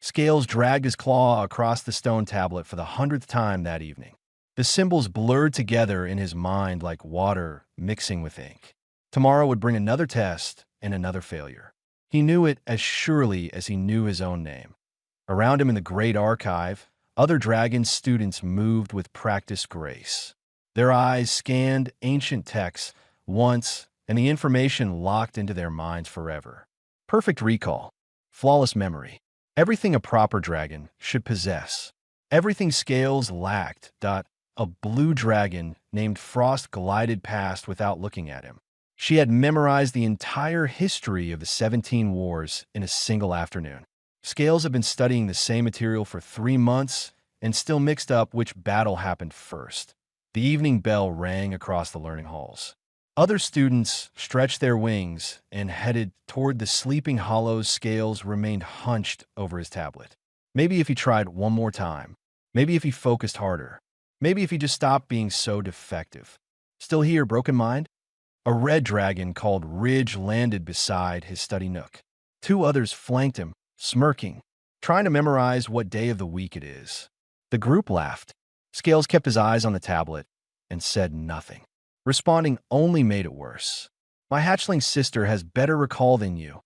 Scales dragged his claw across the stone tablet for the 100th time that evening. The symbols blurred together in his mind like water mixing with ink. Tomorrow would bring another test and another failure. He knew it as surely as he knew his own name. Around him in the great archive, other dragon students moved with practiced grace. Their eyes scanned ancient texts once, and the information locked into their minds forever. Perfect recall, flawless memory, everything a proper dragon should possess. Everything Scales lacked. A blue dragon named Frost glided past without looking at him. She had memorized the entire history of the 17 wars in a single afternoon. Scales had been studying the same material for 3 months and still mixed up which battle happened first. The evening bell rang across the learning halls. Other students stretched their wings and headed toward the sleeping hollows. Scales remained hunched over his tablet. Maybe if he tried one more time. Maybe if he focused harder. Maybe if he just stopped being so defective. Still here, broken mind? A red dragon called Ridge landed beside his study nook. 2 others flanked him, smirking, trying to memorize what day of the week it is. The group laughed. Scales kept his eyes on the tablet and said nothing. Responding only made it worse. My hatchling sister has better recall than you,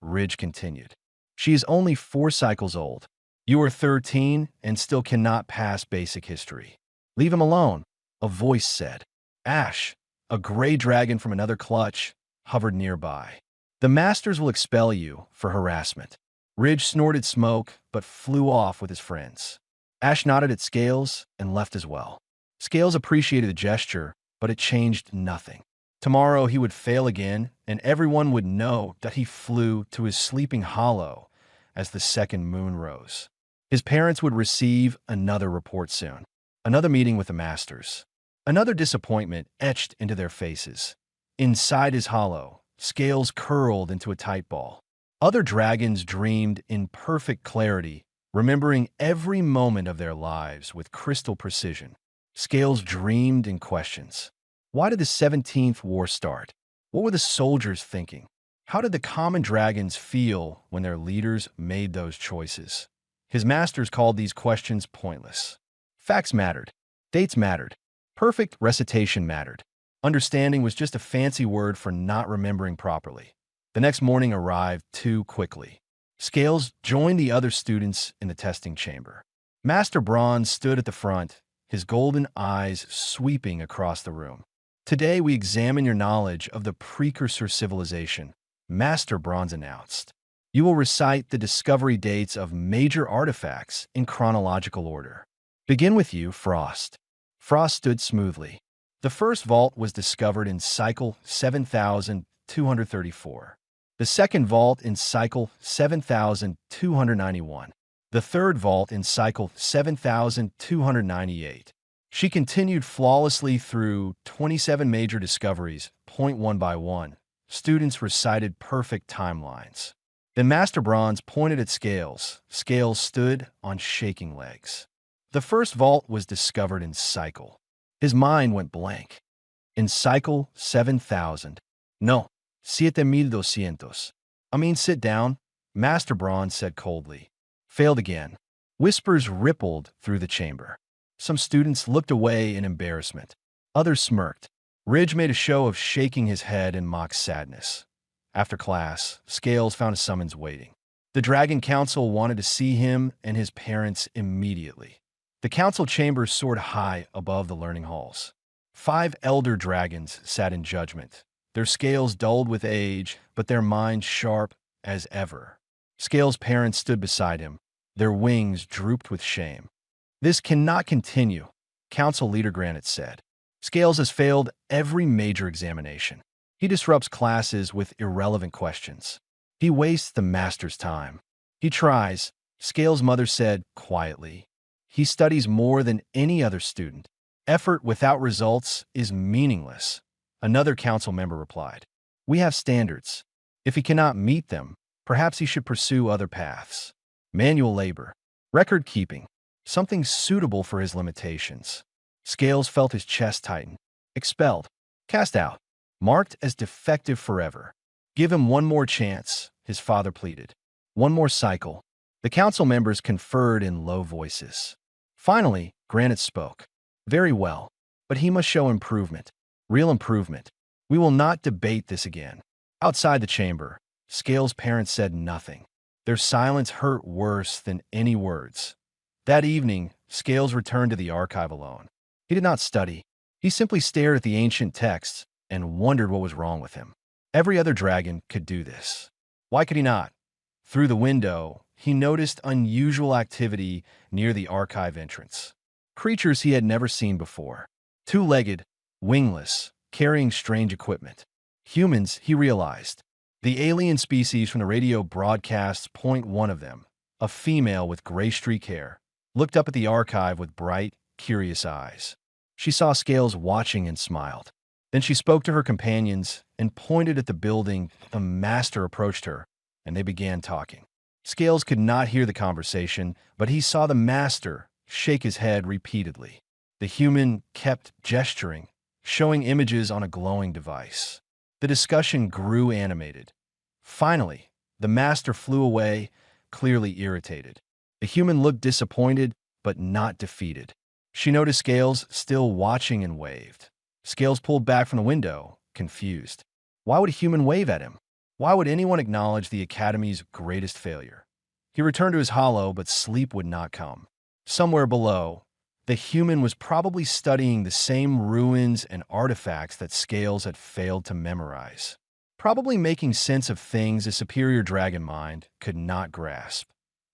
Ridge continued. She is only 4 cycles old. You are 13 and still cannot pass basic history. Leave him alone, a voice said. Ash, a gray dragon from another clutch, hovered nearby. The masters will expel you for harassment. Ridge snorted smoke, but flew off with his friends. Ash nodded at Scales and left as well. Scales appreciated the gesture, but it changed nothing. Tomorrow he would fail again, and everyone would know that he flew to his sleeping hollow as the second moon rose. His parents would receive another report soon, another meeting with the masters. Another disappointment etched into their faces. Inside his hollow, Scales curled into a tight ball. Other dragons dreamed in perfect clarity, remembering every moment of their lives with crystal precision. Scales dreamed in questions. Why did the 17th war start? What were the soldiers thinking? How did the common dragons feel when their leaders made those choices? His masters called these questions pointless. Facts mattered. Dates mattered. Perfect recitation mattered. Understanding was just a fancy word for not remembering properly. The next morning arrived too quickly. Scales joined the other students in the testing chamber. Master Bronze stood at the front, his golden eyes sweeping across the room. Today we examine your knowledge of the precursor civilization, Master Bronze announced. You will recite the discovery dates of major artifacts in chronological order. Begin with you, Frost. Frost stood smoothly. The first vault was discovered in cycle 7234. The second vault in cycle 7291. The third vault in cycle 7298. She continued flawlessly through 27 major discoveries, point one by one. Students recited perfect timelines. Then Master Bronze pointed at Scales. Scales stood on shaking legs. The first vault was discovered in cycle. His mind went blank. In cycle 7000. No, 7200. I mean, sit down, Master Bronze said coldly. Failed again. Whispers rippled through the chamber. Some students looked away in embarrassment. Others smirked. Ridge made a show of shaking his head in mock sadness. After class, Scales found a summons waiting. The Dragon Council wanted to see him and his parents immediately. The council chamber soared high above the learning halls. 5 elder dragons sat in judgment, their scales dulled with age, but their minds sharp as ever. Scales' parents stood beside him, their wings drooped with shame. This cannot continue, Council Leader Granite said. Scales has failed every major examination. He disrupts classes with irrelevant questions. He wastes the master's time. He tries, Scales' mother said quietly. He studies more than any other student. Effort without results is meaningless, another council member replied. We have standards. If he cannot meet them, perhaps he should pursue other paths. Manual labor, record keeping, something suitable for his limitations. Scales felt his chest tighten. Expelled, cast out, marked as defective forever. Give him one more chance, his father pleaded. One more cycle. The council members conferred in low voices. Finally, Granite spoke. Very well, but he must show improvement. Real improvement. We will not debate this again. Outside the chamber, Scales' parents said nothing. Their silence hurt worse than any words. That evening, Scales returned to the archive alone. He did not study. He simply stared at the ancient texts and wondered what was wrong with him. Every other dragon could do this. Why could he not? Through the window, he noticed unusual activity near the archive entrance. Creatures he had never seen before. Two-legged, wingless, carrying strange equipment. Humans, he realized. The alien species from the radio broadcasts. One of them, a female with gray streak hair, looked up at the archive with bright, curious eyes. She saw Scales watching and smiled. Then she spoke to her companions and pointed at the building. The master approached her, and they began talking. Scales could not hear the conversation, but he saw the master shake his head repeatedly. The human kept gesturing, showing images on a glowing device. The discussion grew animated. Finally, the master flew away, clearly irritated. The human looked disappointed, but not defeated. She noticed Scales still watching and waved. Scales pulled back from the window, confused. Why would a human wave at him? Why would anyone acknowledge the Academy's greatest failure? He returned to his hollow, but sleep would not come. Somewhere below, the human was probably studying the same ruins and artifacts that Scales had failed to memorize. Probably making sense of things a superior dragon mind could not grasp.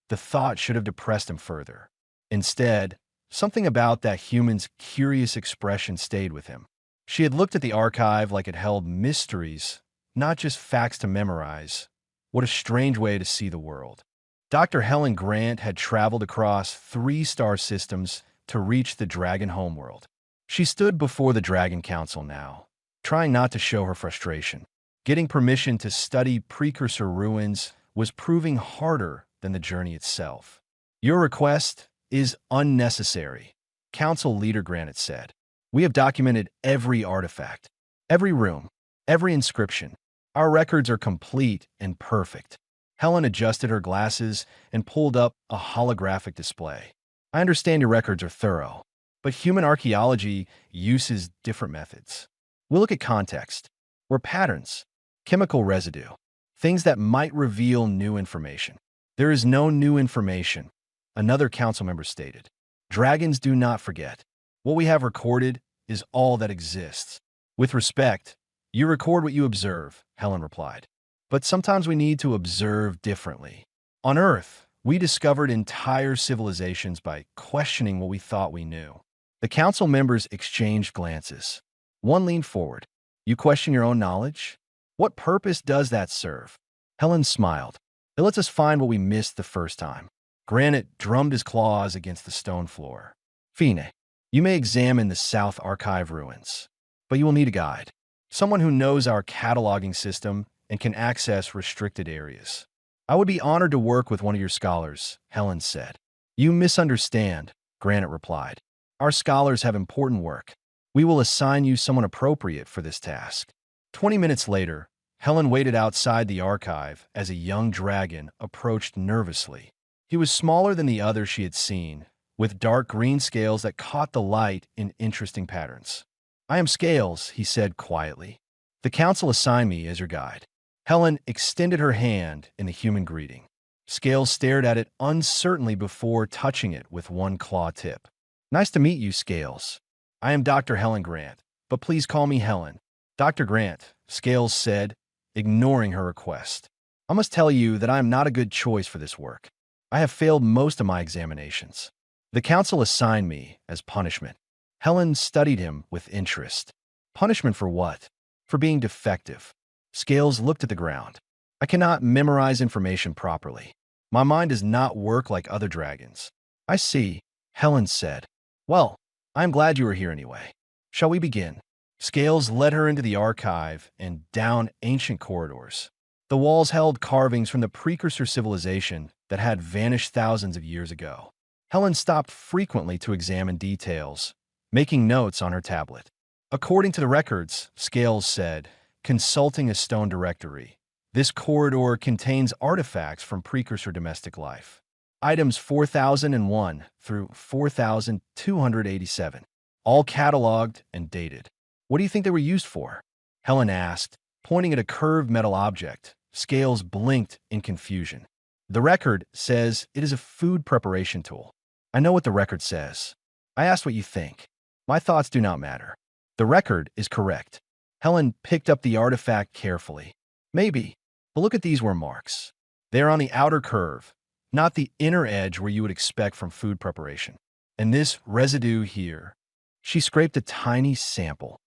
The thought should have depressed him further. Instead, something about that human's curious expression stayed with him. She had looked at the archive like it held mysteries, not just facts to memorize. What a strange way to see the world. Dr. Helen Grant had traveled across 3 star systems to reach the dragon homeworld. She stood before the Dragon Council now, trying not to show her frustration. Getting permission to study precursor ruins was proving harder than the journey itself. Your request is unnecessary, Council Leader Granite said. We have documented every artifact, every room, every inscription. Our records are complete and perfect. Helen adjusted her glasses and pulled up a holographic display. I understand your records are thorough, but human archaeology uses different methods. We'll look at context, or patterns, chemical residue, things that might reveal new information. There is no new information, another council member stated. Dragons do not forget. What we have recorded is all that exists. With respect, you record what you observe, Helen replied. But sometimes we need to observe differently. On Earth, we discovered entire civilizations by questioning what we thought we knew. The council members exchanged glances. One leaned forward. You question your own knowledge? What purpose does that serve? Helen smiled. It lets us find what we missed the first time. Granite drummed his claws against the stone floor. Fine, you may examine the South Archive ruins, but you will need a guide. Someone who knows our cataloging system and can access restricted areas. I would be honored to work with one of your scholars, Helen said. You misunderstand, Granite replied. Our scholars have important work. We will assign you someone appropriate for this task. 20 minutes later, Helen waited outside the archive as a young dragon approached nervously. He was smaller than the others she had seen, with dark green scales that caught the light in interesting patterns. I am Scales, he said quietly. The council assigned me as your guide. Helen extended her hand in the human greeting. Scales stared at it uncertainly before touching it with one claw tip. Nice to meet you, Scales. I am Dr. Helen Grant, but please call me Helen. Dr. Grant, Scales said, ignoring her request. I must tell you that I am not a good choice for this work. I have failed most of my examinations. The council assigned me as punishment. Helen studied him with interest. Punishment for what? For being defective. Scales looked at the ground. I cannot memorize information properly. My mind does not work like other dragons. I see, Helen said. Well, I am glad you are here anyway. Shall we begin? Scales led her into the archive and down ancient corridors. The walls held carvings from the precursor civilization that had vanished thousands of years ago. Helen stopped frequently to examine details, making notes on her tablet. According to the records, Scales said, consulting a stone directory, this corridor contains artifacts from precursor domestic life. items 4001 through 4287, all cataloged and dated. What do you think they were used for? Helen asked, pointing at a curved metal object. Scales blinked in confusion. The record says it is a food preparation tool. I know what the record says. I asked what you think. My thoughts do not matter. The record is correct. Helen picked up the artifact carefully. Maybe, but look at these were marks. They're on the outer curve, not the inner edge where you would expect from food preparation. And this residue here, she scraped a tiny sample.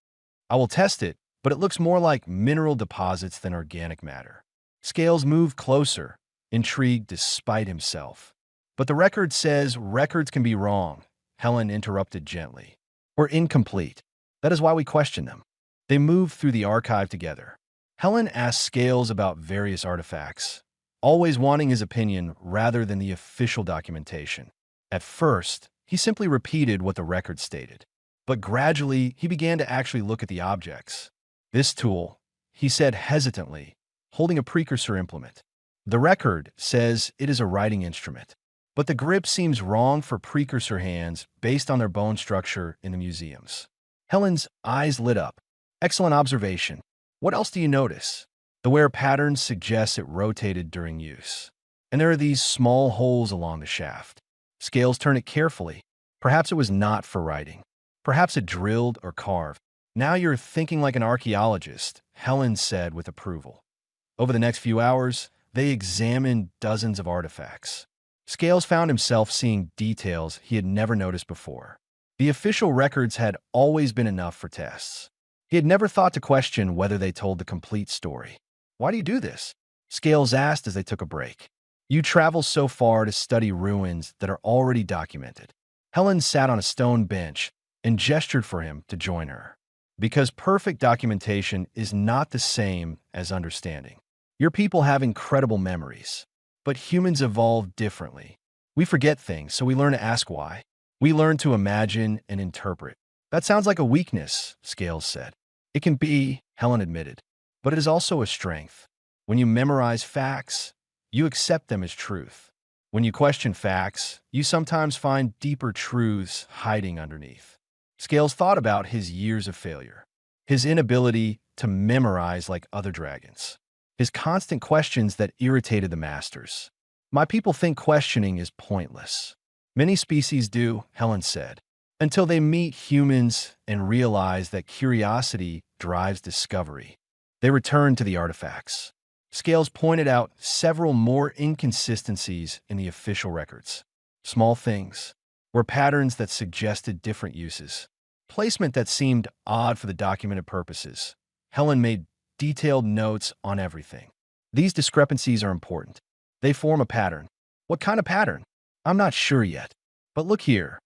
I will test it, but it looks more like mineral deposits than organic matter. Scales moved closer, intrigued despite himself. But the record says records can be wrong, Helen interrupted gently, or incomplete. That is why we question them. They moved through the archive together. Helen asked Scales about various artifacts, always wanting his opinion rather than the official documentation. At first, he simply repeated what the record stated. But gradually, he began to actually look at the objects. This tool, he said hesitantly, holding a precursor implement. The record says it is a writing instrument, but the grip seems wrong for precursor hands based on their bone structure in the museums. Helen's eyes lit up. Excellent observation. What else do you notice? The wear pattern suggests it rotated during use. And there are these small holes along the shaft. Scales turn it carefully. Perhaps it was not for writing. Perhaps it drilled or carved. Now you're thinking like an archaeologist, Helen said with approval. Over the next few hours, they examined dozens of artifacts. Scales found himself seeing details he had never noticed before. The official records had always been enough for tests. He had never thought to question whether they told the complete story. Why do you do this? Scales asked as they took a break. You travel so far to study ruins that are already documented. Helen sat on a stone bench and gestured for him to join her. Because perfect documentation is not the same as understanding. Your people have incredible memories, but humans evolve differently. We forget things, so we learn to ask why. We learn to imagine and interpret. That sounds like a weakness, Scales said. It can be, Helen admitted, but it is also a strength. When you memorize facts, you accept them as truth. When you question facts, you sometimes find deeper truths hiding underneath. Scales thought about his years of failure, his inability to memorize like other dragons, his constant questions that irritated the masters. My people think questioning is pointless. Many species do, Helen said, until they meet humans and realize that curiosity drives discovery. They return to the artifacts. Scales pointed out several more inconsistencies in the official records. Small things were patterns that suggested different uses. Placement that seemed odd for the documented purposes. Helen made detailed notes on everything. These discrepancies are important. They form a pattern. What kind of pattern? I'm not sure yet. But look here.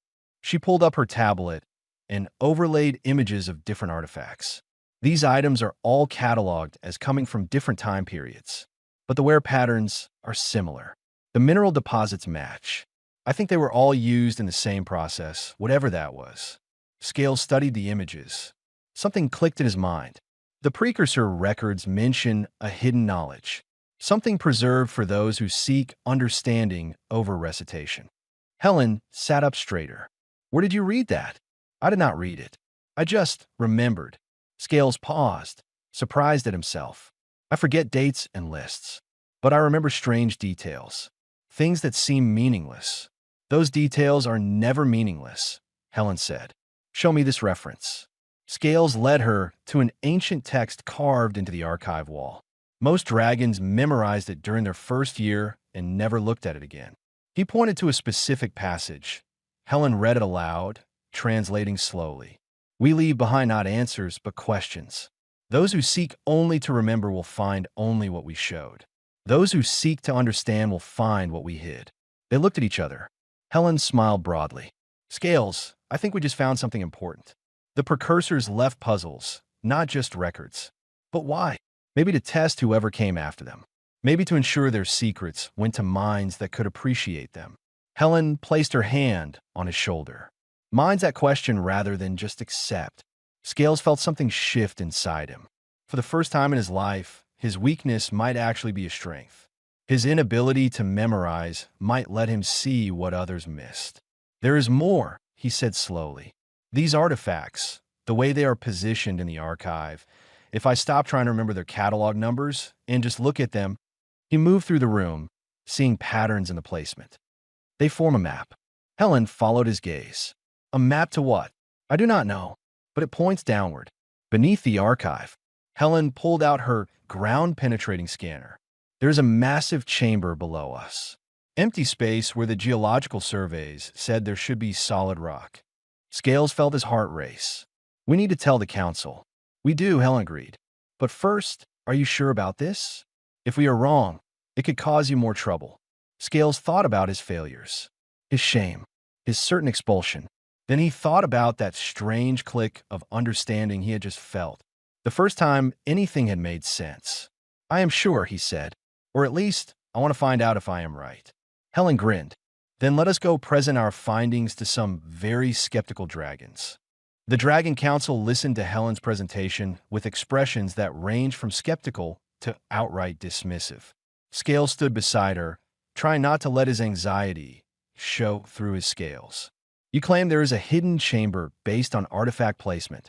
She pulled up her tablet and overlaid images of different artifacts. These items are all cataloged as coming from different time periods, but the wear patterns are similar. The mineral deposits match. I think they were all used in the same process, whatever that was. Scales studied the images. Something clicked in his mind. The precursor records mention a hidden knowledge, something preserved for those who seek understanding over recitation. Helen sat up straighter. Where did you read that? I did not read it. I just remembered. Scales paused, surprised at himself. I forget dates and lists, but I remember strange details, things that seem meaningless. Those details are never meaningless, Helen said. Show me this reference. Scales led her to an ancient text carved into the archive wall. Most dragons memorized it during their first year and never looked at it again. He pointed to a specific passage. Helen read it aloud, translating slowly. We leave behind not answers, but questions. Those who seek only to remember will find only what we showed. Those who seek to understand will find what we hid. They looked at each other. Helen smiled broadly. Scales, I think we just found something important. The precursors left puzzles, not just records. But why? Maybe to test whoever came after them. Maybe to ensure their secrets went to minds that could appreciate them. Helen placed her hand on his shoulder. Minds that question rather than just accept. Scales felt something shift inside him. For the first time in his life, his weakness might actually be a strength. His inability to memorize might let him see what others missed. There is more, he said slowly. These artifacts, the way they are positioned in the archive, if I stop trying to remember their catalog numbers and just look at them, he moved through the room, seeing patterns in the placement. They form a map. Helen followed his gaze. A map to what? I do not know, but it points downward. Beneath the archive, Helen pulled out her ground-penetrating scanner. There is a massive chamber below us. Empty space where the geological surveys said there should be solid rock. Scales felt his heart race. We need to tell the council. We do, Helen agreed. But first, are you sure about this? If we are wrong, it could cause you more trouble. Scales thought about his failures, his shame, his certain expulsion. Then he thought about that strange click of understanding he had just felt. The first time anything had made sense. I am sure, he said. Or at least, I want to find out if I am right. Helen grinned. Then let us go present our findings to some very skeptical dragons. The Dragon Council listened to Helen's presentation with expressions that ranged from skeptical to outright dismissive. Scales stood beside her, trying not to let his anxiety show through his scales. You claim there is a hidden chamber based on artifact placement.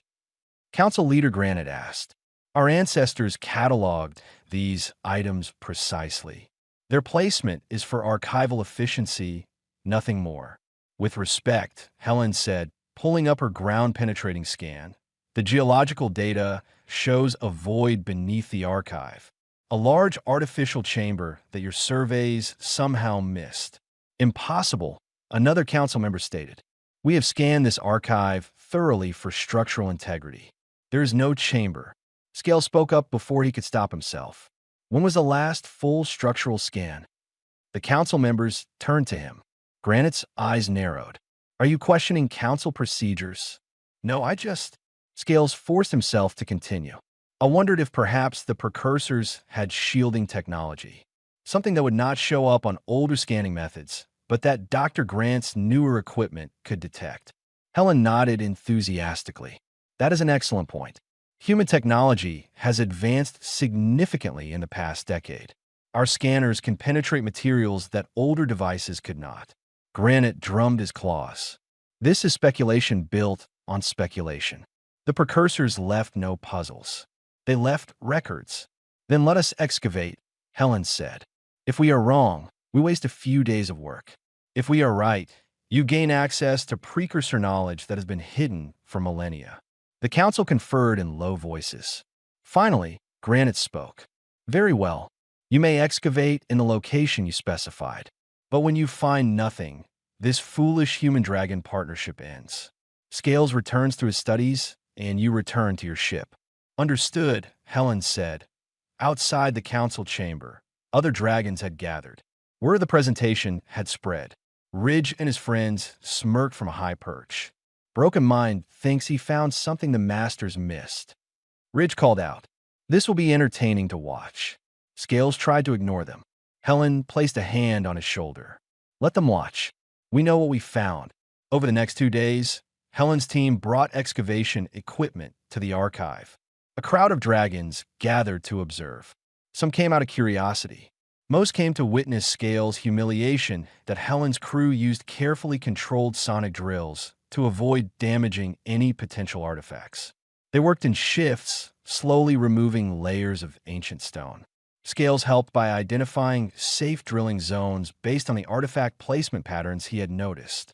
Council Leader Granite asked. Our ancestors cataloged these items precisely. Their placement is for archival efficiency, nothing more. With respect, Helen said, pulling up her ground-penetrating scan. The geological data shows a void beneath the archive. A large artificial chamber that your surveys somehow missed. Impossible, another council member stated. We have scanned this archive thoroughly for structural integrity. There is no chamber. Scales spoke up before he could stop himself. When was the last full structural scan? The council members turned to him. Granite's eyes narrowed. Are you questioning council procedures? No, Scales forced himself to continue. I wondered if perhaps the precursors had shielding technology. Something that would not show up on older scanning methods, but that Dr. Grant's newer equipment could detect. Helen nodded enthusiastically. That is an excellent point. Human technology has advanced significantly in the past decade. Our scanners can penetrate materials that older devices could not. Granite drummed his claws. This is speculation built on speculation. The precursors left no puzzles. They left records. Then let us excavate, Helen said. If we are wrong, we waste a few days of work. If we are right, you gain access to precursor knowledge that has been hidden for millennia. The council conferred in low voices. Finally, Granite spoke. Very well. You may excavate in the location you specified. But when you find nothing, this foolish human-dragon partnership ends. Scales returns to his studies, and you return to your ship. Understood, Helen said. Outside the council chamber, other dragons had gathered. Word of the presentation had spread. Ridge and his friends smirked from a high perch. Broken Mind thinks he found something the masters missed. Ridge called out. This will be entertaining to watch. Scales tried to ignore them. Helen placed a hand on his shoulder. Let them watch. We know what we found. Over the next 2 days, Helen's team brought excavation equipment to the archive. A crowd of dragons gathered to observe. Some came out of curiosity. Most came to witness Scales' humiliation that Helen's crew used carefully controlled sonic drills to avoid damaging any potential artifacts. They worked in shifts, slowly removing layers of ancient stone. Scales helped by identifying safe drilling zones based on the artifact placement patterns he had noticed.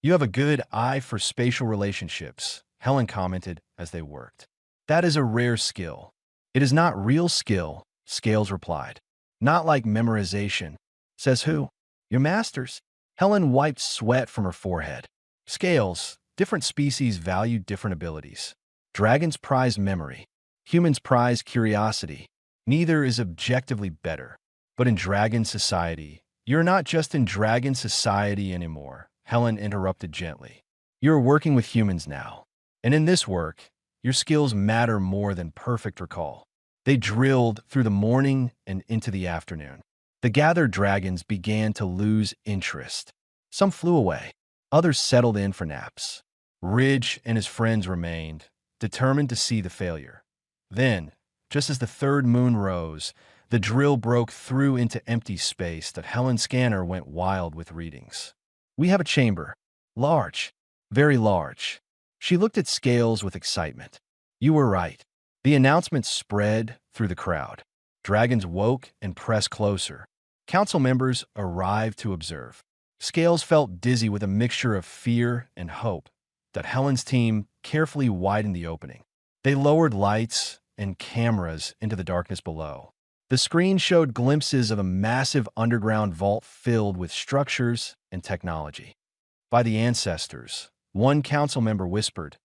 You have a good eye for spatial relationships, Helen commented as they worked. That is a rare skill. It is not real skill, Scales replied. Not like memorization. Says who? Your masters. Helen wiped sweat from her forehead. Scales, different species value different abilities. Dragons prize memory. Humans prize curiosity. Neither is objectively better. But in dragon society, you're not just in dragon society anymore, Helen interrupted gently. You're working with humans now. And in this work, your skills matter more than perfect recall. They drilled through the morning and into the afternoon. The gathered dragons began to lose interest. Some flew away. Others settled in for naps. Ridge and his friends remained, determined to see the failure. Then, just as the third moon rose, The drill broke through into empty space that Helen's scanner went wild with readings. We have a chamber. Large. Very large. She looked at Scales with excitement. You were right. The announcement spread through the crowd. Dragons woke and pressed closer. Council members arrived to observe. Scales felt dizzy with a mixture of fear and hope that Helen's team carefully widened the opening. They lowered lights and cameras into the darkness below. The screen showed glimpses of a massive underground vault filled with structures and technology. By the ancestors, one council member whispered.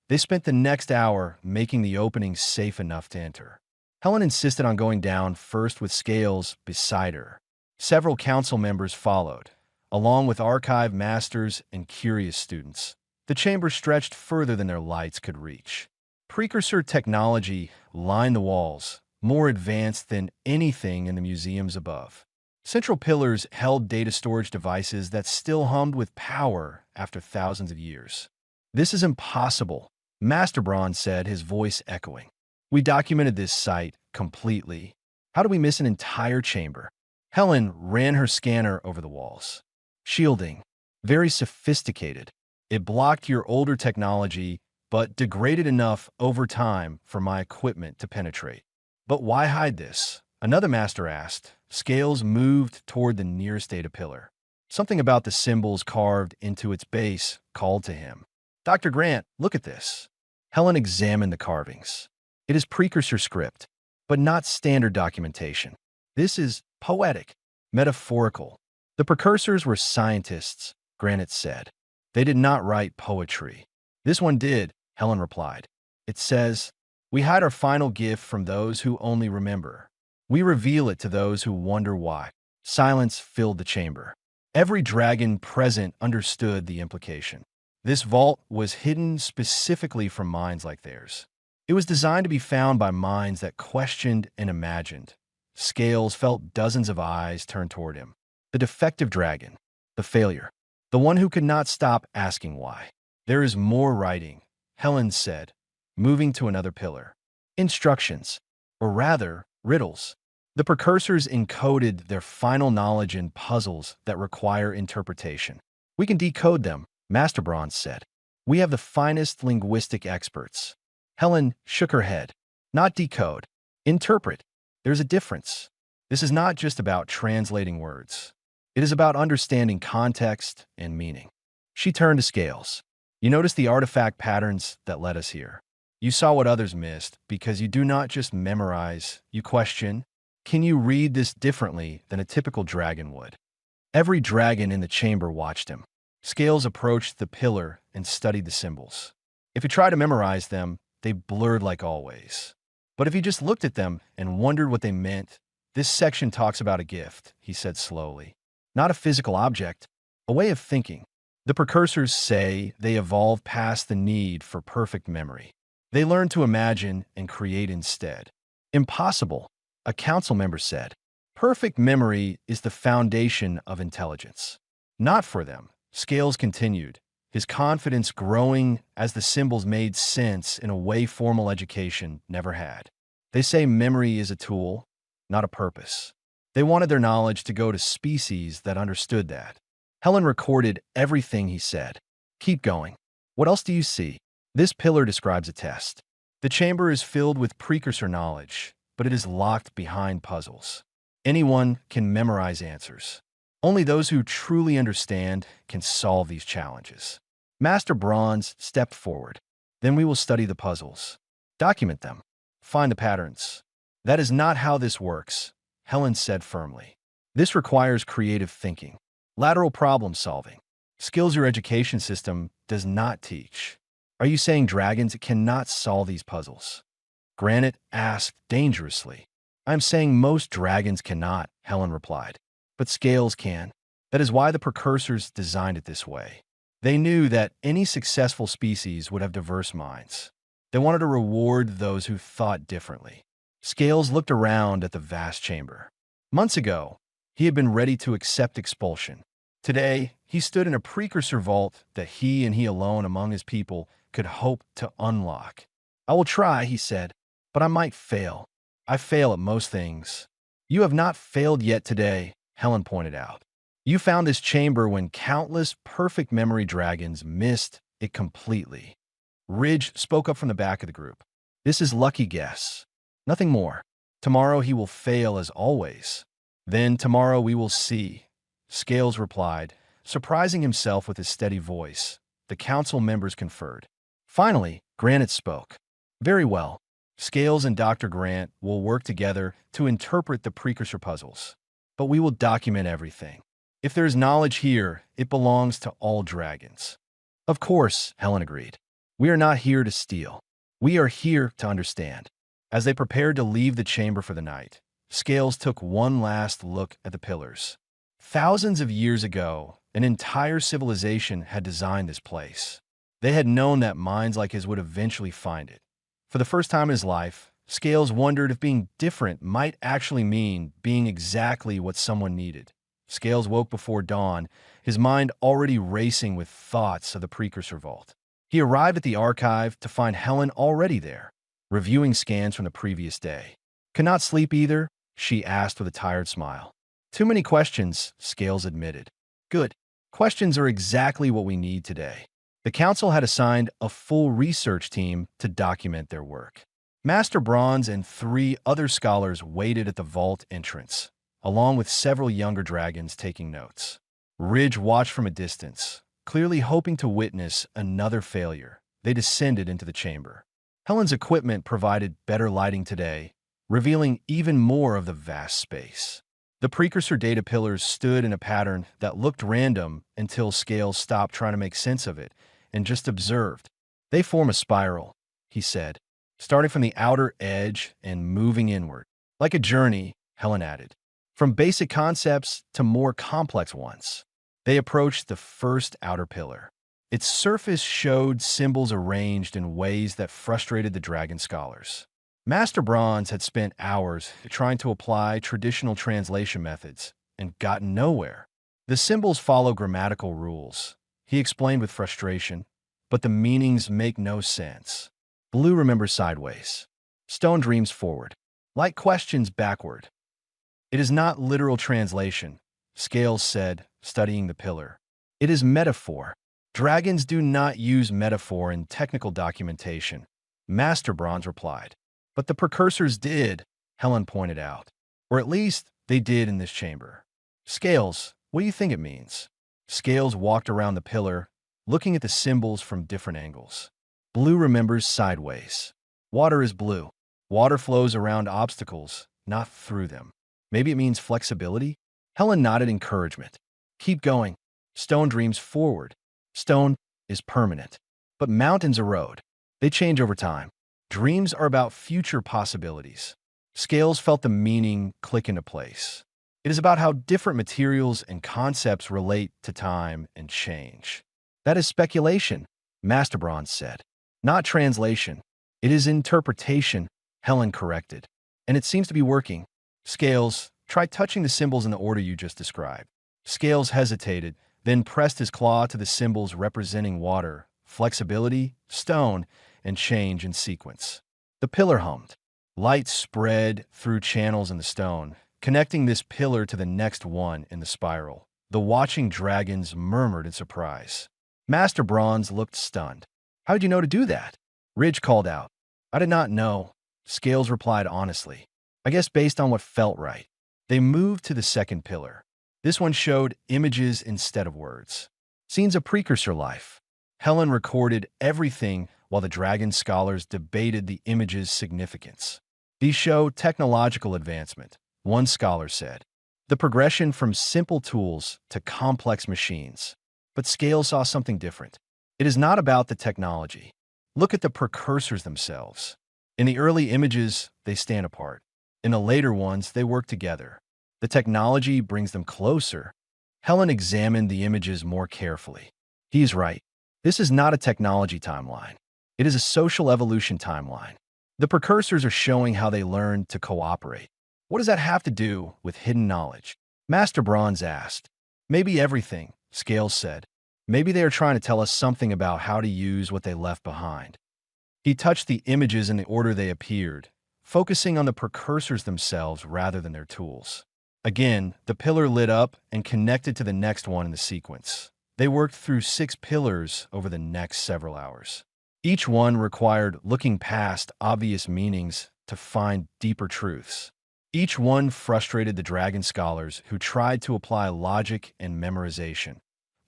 They spent the next hour making the opening safe enough to enter. Helen insisted on going down first with Scales beside her. Several council members followed, along with archive masters and curious students. The chamber stretched further than their lights could reach. Precursor technology lined the walls, more advanced than anything in the museums above. Central pillars held data storage devices that still hummed with power after thousands of years. This is impossible, Master Braun said, his voice echoing. We documented this site completely. How do we miss an entire chamber? Helen ran her scanner over the walls. Shielding. Very sophisticated. It blocked your older technology, but degraded enough over time for my equipment to penetrate. But why hide this? Another master asked. Scales moved toward the nearest data pillar. Something about the symbols carved into its base called to him. Dr. Grant, look at this. Helen examined the carvings. It is precursor script, but not standard documentation. This is poetic, metaphorical. The precursors were scientists, Granite said. They did not write poetry. This one did, Helen replied. It says, we hide our final gift from those who only remember. We reveal it to those who wonder why. Silence filled the chamber. Every dragon present understood the implication. This vault was hidden specifically from minds like theirs. It was designed to be found by minds that questioned and imagined. Scales felt dozens of eyes turn toward him. The defective dragon. The failure. The one who could not stop asking why. There is more writing, Helen said, moving to another pillar. Instructions, or rather, riddles. The precursors encoded their final knowledge in puzzles that require interpretation. We can decode them, Master Braun said. We have the finest linguistic experts. Helen shook her head. Not decode. Interpret. There's a difference. This is not just about translating words. It is about understanding context and meaning. She turned to Scales. You notice the artifact patterns that led us here. You saw what others missed because you do not just memorize, you question. Can you read this differently than a typical dragon would? Every dragon in the chamber watched him. Scales approached the pillar and studied the symbols. If he tried to memorize them, they blurred like always. But if he just looked at them and wondered what they meant, this section talks about a gift, he said slowly. Not a physical object, a way of thinking. The precursors say they evolved past the need for perfect memory. They learned to imagine and create instead. Impossible, a council member said. Perfect memory is the foundation of intelligence. Not for them, Scales continued, his confidence growing as the symbols made sense in a way formal education never had. They say memory is a tool, not a purpose. They wanted their knowledge to go to species that understood that. Helen recorded everything he said. Keep going. What else do you see? This pillar describes a test. The chamber is filled with precursor knowledge, but it is locked behind puzzles. Anyone can memorize answers. Only those who truly understand can solve these challenges. Master Bronze stepped forward. Then we will study the puzzles. Document them. Find the patterns. That is not how this works, Helen said firmly. This requires creative thinking, lateral problem solving, skills your education system does not teach. Are you saying dragons cannot solve these puzzles? Granite asked dangerously. I'm saying most dragons cannot, Helen replied. But Scales can. That is why the precursors designed it this way. They knew that any successful species would have diverse minds. They wanted to reward those who thought differently. Scales looked around at the vast chamber. Months ago, he had been ready to accept expulsion. Today, he stood in a precursor vault that he and he alone among his people could hope to unlock. I will try, he said, but I might fail. I fail at most things. You have not failed yet today, Helen pointed out. You found this chamber when countless perfect memory dragons missed it completely. Ridge spoke up from the back of the group. This is lucky guess. Nothing more. Tomorrow he will fail as always. Then tomorrow we will see. Scales replied, surprising himself with his steady voice. The council members conferred. Finally, Granite spoke. Very well. Scales and Dr. Grant will work together to interpret the precursor puzzles. But we will document everything. If there is knowledge here, it belongs to all dragons. Of course, Helen agreed. We are not here to steal. We are here to understand. As they prepared to leave the chamber for the night, Scales took one last look at the pillars. Thousands of years ago, an entire civilization had designed this place. They had known that minds like his would eventually find it. For the first time in his life, Scales wondered if being different might actually mean being exactly what someone needed. Scales woke before dawn, his mind already racing with thoughts of the precursor vault. He arrived at the archive to find Helen already there, reviewing scans from the previous day. Could not sleep either? She asked with a tired smile. Too many questions, Scales admitted. Good. Questions are exactly what we need today. The council had assigned a full research team to document their work. Master Bronze and 3 other scholars waited at the vault entrance, along with several younger dragons taking notes. Ridge watched from a distance, clearly hoping to witness another failure. They descended into the chamber. Helen's equipment provided better lighting today, revealing even more of the vast space. The precursor data pillars stood in a pattern that looked random until Scales stopped trying to make sense of it and just observed. They form a spiral, he said, starting from the outer edge and moving inward. Like a journey, Helen added, from basic concepts to more complex ones. They approached the first outer pillar. Its surface showed symbols arranged in ways that frustrated the dragon scholars. Master Bronze had spent hours trying to apply traditional translation methods and gotten nowhere. The symbols follow grammatical rules, he explained with frustration, but the meanings make no sense. Blue remembers sideways. Stone dreams forward. Light questions backward. It is not literal translation, Scales said, studying the pillar. It is metaphor. Dragons do not use metaphor in technical documentation, Master Bronze replied. But the precursors did, Helen pointed out. Or at least, they did in this chamber. Scales, what do you think it means? Scales walked around the pillar, looking at the symbols from different angles. Blue remembers sideways. Water is blue. Water flows around obstacles, not through them. Maybe it means flexibility? Helen nodded encouragement. Keep going. Stone dreams forward. Stone is permanent. But mountains erode. They change over time. Dreams are about future possibilities. Scales felt the meaning click into place. It is about how different materials and concepts relate to time and change. That is speculation, Master Bronze said. Not translation. It is interpretation, Helen corrected. And it seems to be working. Scales, try touching the symbols in the order you just described. Scales hesitated, then pressed his claw to the symbols representing water, flexibility, stone, and change in sequence. The pillar hummed. Light spread through channels in the stone, connecting this pillar to the next one in the spiral. The watching dragons murmured in surprise. Master Bronze looked stunned. How did you know to do that? Ridge called out. I did not know, Scales replied honestly. I guess based on what felt right. They moved to the second pillar. This one showed images instead of words. Scenes of precursor life. Helen recorded everything while the dragon scholars debated the image's significance. These show technological advancement, one scholar said. The progression from simple tools to complex machines. But Scales saw something different. It is not about the technology. Look at the precursors themselves. In the early images, they stand apart. In the later ones, they work together. The technology brings them closer. Helen examined the images more carefully. He's right. This is not a technology timeline. It is a social evolution timeline. The precursors are showing how they learned to cooperate. What does that have to do with hidden knowledge? Master Bronze asked. Maybe everything, Scales said. Maybe they are trying to tell us something about how to use what they left behind. He touched the images in the order they appeared, focusing on the precursors themselves rather than their tools. Again, the pillar lit up and connected to the next one in the sequence. They worked through 6 pillars over the next several hours. Each one required looking past obvious meanings to find deeper truths. Each one frustrated the dragon scholars who tried to apply logic and memorization.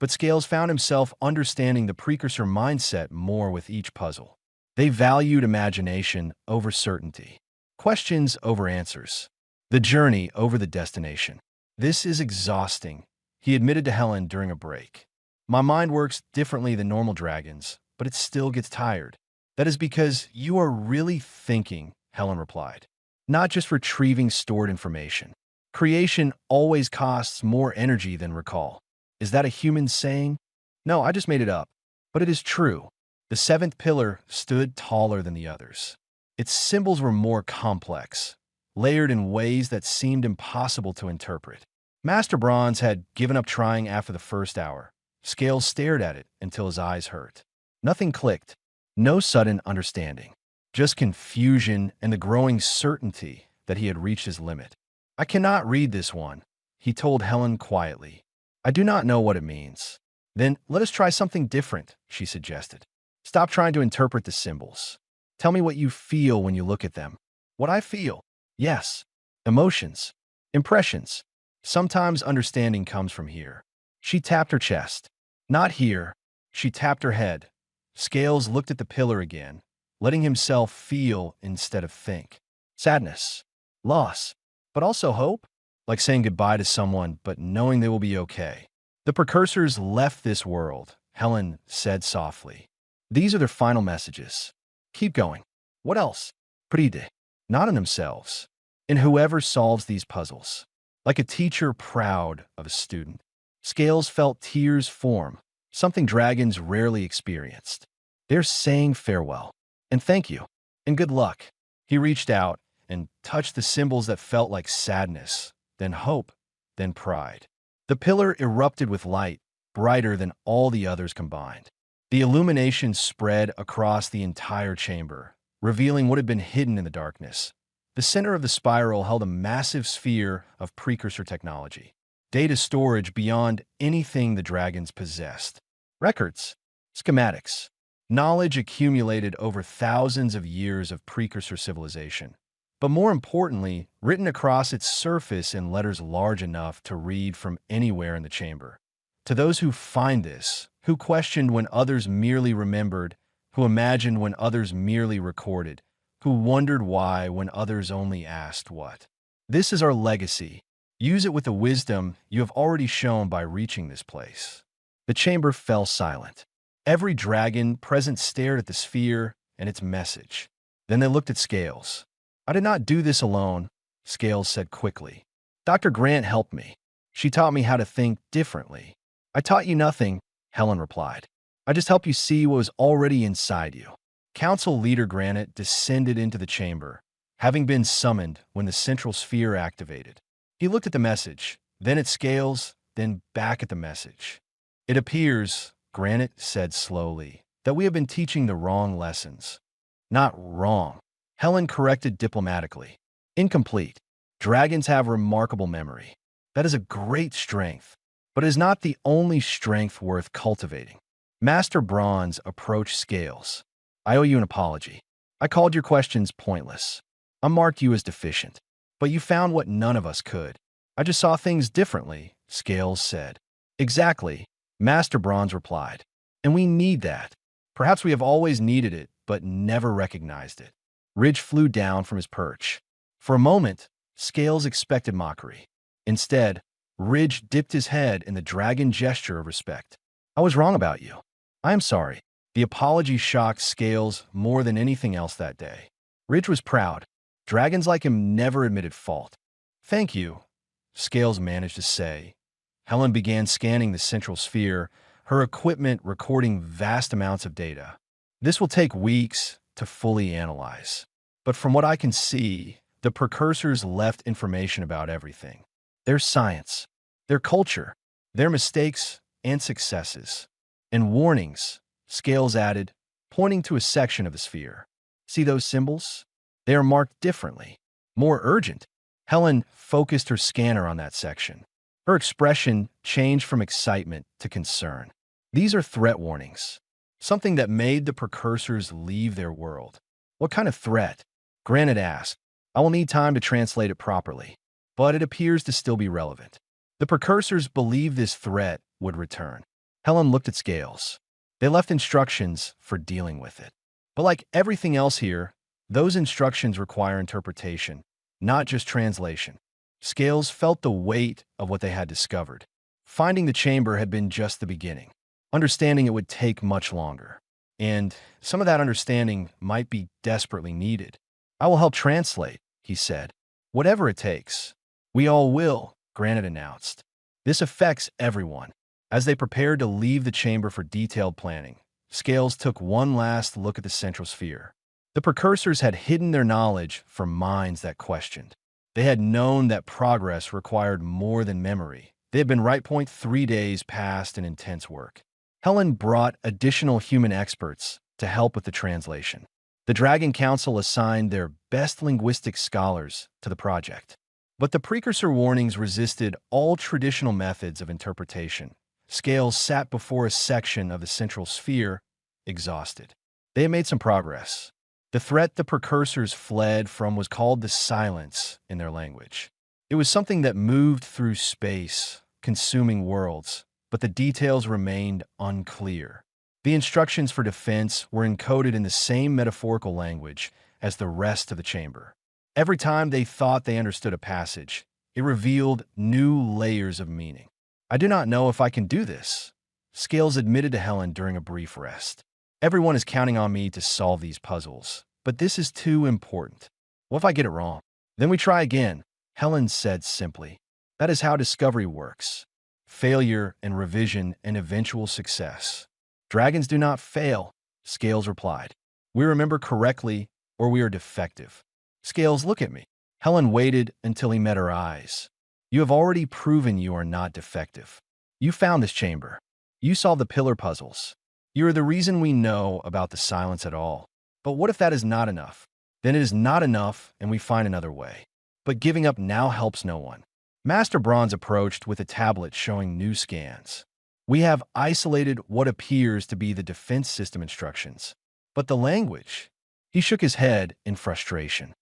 But Scales found himself understanding the precursor mindset more with each puzzle. They valued imagination over certainty, questions over answers, the journey over the destination. "This is exhausting," he admitted to Helen during a break. "My mind works differently than normal dragons, but it still gets tired." "That is because you are really thinking," Helen replied, "not just retrieving stored information. Creation always costs more energy than recall." "Is that a human saying?" "No, I just made it up. But it is true." The 7th pillar stood taller than the others. Its symbols were more complex, layered in ways that seemed impossible to interpret. Master Bronze had given up trying after the first hour. Scales stared at it until his eyes hurt. Nothing clicked. No sudden understanding. Just confusion and the growing certainty that he had reached his limit. "I cannot read this one," he told Helen quietly. "I do not know what it means." "Then let us try something different," she suggested. "Stop trying to interpret the symbols. Tell me what you feel when you look at them." "What I feel?" "Yes. Emotions. Impressions. Sometimes understanding comes from here." She tapped her chest. "Not here." She tapped her head. Scales looked at the pillar again, letting himself feel instead of think. Sadness. Loss. But also hope? Like saying goodbye to someone, but knowing they will be okay. "The precursors left this world," Helen said softly. "These are their final messages. Keep going." "What else?" "Pride." Not in themselves. In whoever solves these puzzles. Like a teacher proud of a student. Scales felt tears form, something dragons rarely experienced. "They're saying farewell. And thank you. And good luck." He reached out and touched the symbols that felt like sadness, then hope, then pride. The pillar erupted with light, brighter than all the others combined. The illumination spread across the entire chamber, revealing what had been hidden in the darkness. The center of the spiral held a massive sphere of precursor technology. Data storage beyond anything the dragons possessed. Records, schematics, knowledge accumulated over thousands of years of precursor civilization. But more importantly, written across its surface in letters large enough to read from anywhere in the chamber. To those who find this, who questioned when others merely remembered, who imagined when others merely recorded, who wondered why when others only asked what. This is our legacy. Use it with the wisdom you have already shown by reaching this place. The chamber fell silent. Every dragon present stared at the sphere and its message. Then they looked at Scales. "I did not do this alone," Scales said quickly. "Dr. Grant helped me. She taught me how to think differently." "I taught you nothing," Helen replied. "I just helped you see what was already inside you." Council leader Granite descended into the chamber, having been summoned when the central sphere activated. He looked at the message, then at Scales, then back at the message. "It appears," Granite said slowly, "that we have been teaching the wrong lessons." "Not wrong," Helen corrected diplomatically. "Incomplete. Dragons have remarkable memory. That is a great strength, but it is not the only strength worth cultivating." Master Bronze approached Scales. "I owe you an apology. I called your questions pointless. I marked you as deficient. But you found what none of us could." "I just saw things differently," Scales said. "Exactly," Master Bronze replied. "And we need that. Perhaps we have always needed it, but never recognized it." Ridge flew down from his perch. For a moment, Scales expected mockery. Instead, Ridge dipped his head in the dragon gesture of respect. "I was wrong about you. I am sorry." The apology shocked Scales more than anything else that day. Ridge was proud. Dragons like him never admitted fault. "Thank you," Scales managed to say. Helen began scanning the central sphere, her equipment recording vast amounts of data. "This will take weeks to fully analyze. But from what I can see, the precursors left information about everything. Their science, their culture, their mistakes and successes. And warnings," Scales added, pointing to a section of the sphere. "See those symbols? They are marked differently, more urgent. Helen focused her scanner on that section. Her expression changed from excitement to concern. These are threat warnings, something that made the precursors leave their world. What kind of threat? Granite asked. I will need time to translate it properly, but it appears to still be relevant. The precursors believed this threat would return. Helen looked at Scales. They left instructions for dealing with it. But like everything else here, those instructions require interpretation, not just translation. Scales felt the weight of what they had discovered. Finding the chamber had been just the beginning. Understanding it would take much longer. And some of that understanding might be desperately needed. I will help translate, he said. Whatever it takes. We all will, Granite announced. This affects everyone. As they prepared to leave the chamber for detailed planning, Scales took one last look at the central sphere. The precursors had hidden their knowledge from minds that questioned. They had known that progress required more than memory. They had been right 3 days past an intense work. Helen brought additional human experts to help with the translation. The Dragon Council assigned their best linguistic scholars to the project. But the precursor warnings resisted all traditional methods of interpretation. Scales sat before a section of the central sphere, exhausted. They had made some progress. The threat the precursors fled from was called the silence in their language. It was something that moved through space, consuming worlds, but the details remained unclear. The instructions for defense were encoded in the same metaphorical language as the rest of the chamber. Every time they thought they understood a passage, it revealed new layers of meaning. I do not know if I can do this, Scales admitted to Helen during a brief rest. Everyone is counting on me to solve these puzzles, but this is too important. What if I get it wrong? Then we try again, Helen said simply. That is how discovery works. Failure and revision and eventual success. Dragons do not fail, Scales replied. We remember correctly or we are defective. Scales, look at me. Helen waited until he met her eyes. You have already proven you are not defective. You found this chamber. You solved the pillar puzzles. You are the reason we know about the silence at all. But what if that is not enough? Then it is not enough and we find another way. But giving up now helps no one. Master Bronze approached with a tablet showing new scans. We have isolated what appears to be the defense system instructions. But the language? He shook his head in frustration.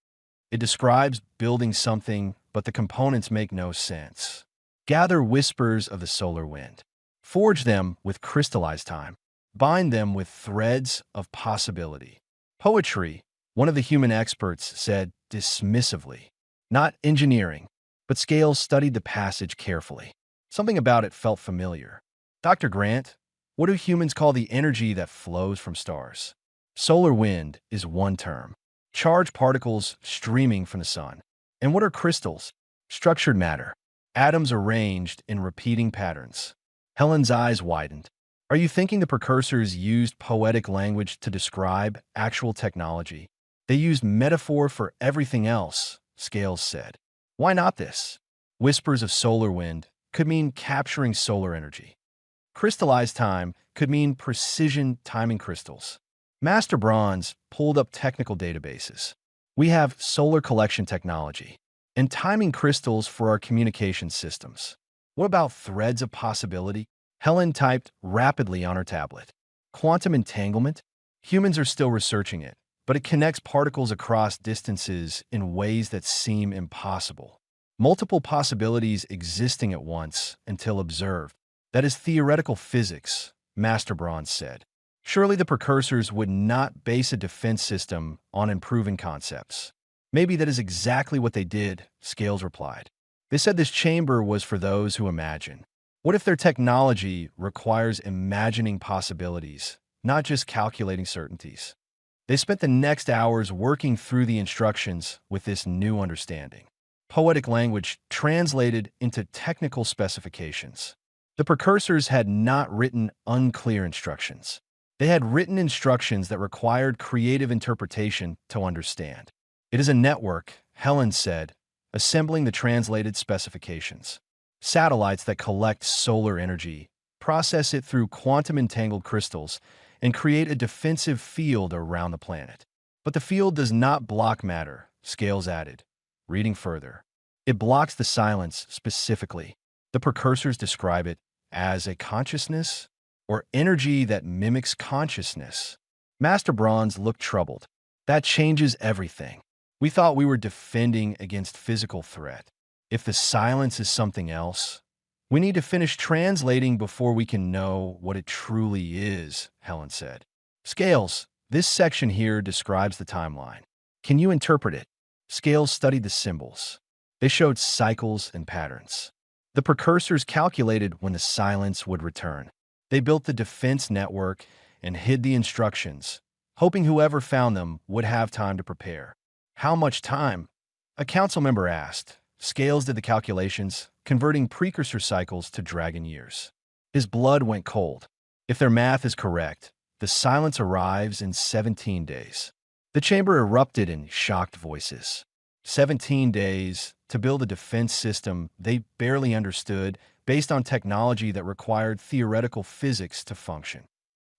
It describes building something, but the components make no sense. Gather whispers of the solar wind. Forge them with crystallized time. Bind them with threads of possibility. Poetry, one of the human experts said dismissively. Not engineering, but Scales studied the passage carefully. Something about it felt familiar. Dr. Grant, what do humans call the energy that flows from stars? Solar wind is one term. Charged particles streaming from the sun. And what are crystals? Structured matter. Atoms arranged in repeating patterns. Helen's eyes widened. Are you thinking the precursors used poetic language to describe actual technology? They used metaphor for everything else, Scales said. Why not this? Whispers of solar wind could mean capturing solar energy. Crystallized time could mean precision timing crystals. Master Bronze pulled up technical databases. We have solar collection technology and timing crystals for our communication systems. What about threads of possibility? Helen typed rapidly on her tablet. Quantum entanglement? Humans are still researching it, but it connects particles across distances in ways that seem impossible. Multiple possibilities existing at once until observed. That is theoretical physics, Master Bronze said. Surely the precursors would not base a defense system on improving concepts. Maybe that is exactly what they did, Scales replied. They said this chamber was for those who imagine. What if their technology requires imagining possibilities, not just calculating certainties? They spent the next hours working through the instructions with this new understanding. Poetic language translated into technical specifications. The precursors had not written unclear instructions. They had written instructions that required creative interpretation to understand. It is a network, Helen said, assembling the translated specifications. Satellites that collect solar energy, process it through quantum-entangled crystals, and create a defensive field around the planet. But the field does not block matter, Scales added. Reading further. It blocks the silence specifically. The precursors describe it as a consciousness or energy that mimics consciousness. Master Bronze looked troubled. That changes everything. We thought we were defending against physical threat. If the silence is something else, we need to finish translating before we can know what it truly is, Helen said. Scales, this section here describes the timeline. Can you interpret it? Scales studied the symbols. They showed cycles and patterns. The precursors calculated when the silence would return. They built the defense network and hid the instructions, hoping whoever found them would have time to prepare. How much time? A council member asked. Scales did the calculations, converting precursor cycles to dragon years. His blood went cold. If their math is correct, the silence arrives in 17 days. The chamber erupted in shocked voices. 17 days to build a defense system they barely understood based on technology that required theoretical physics to function.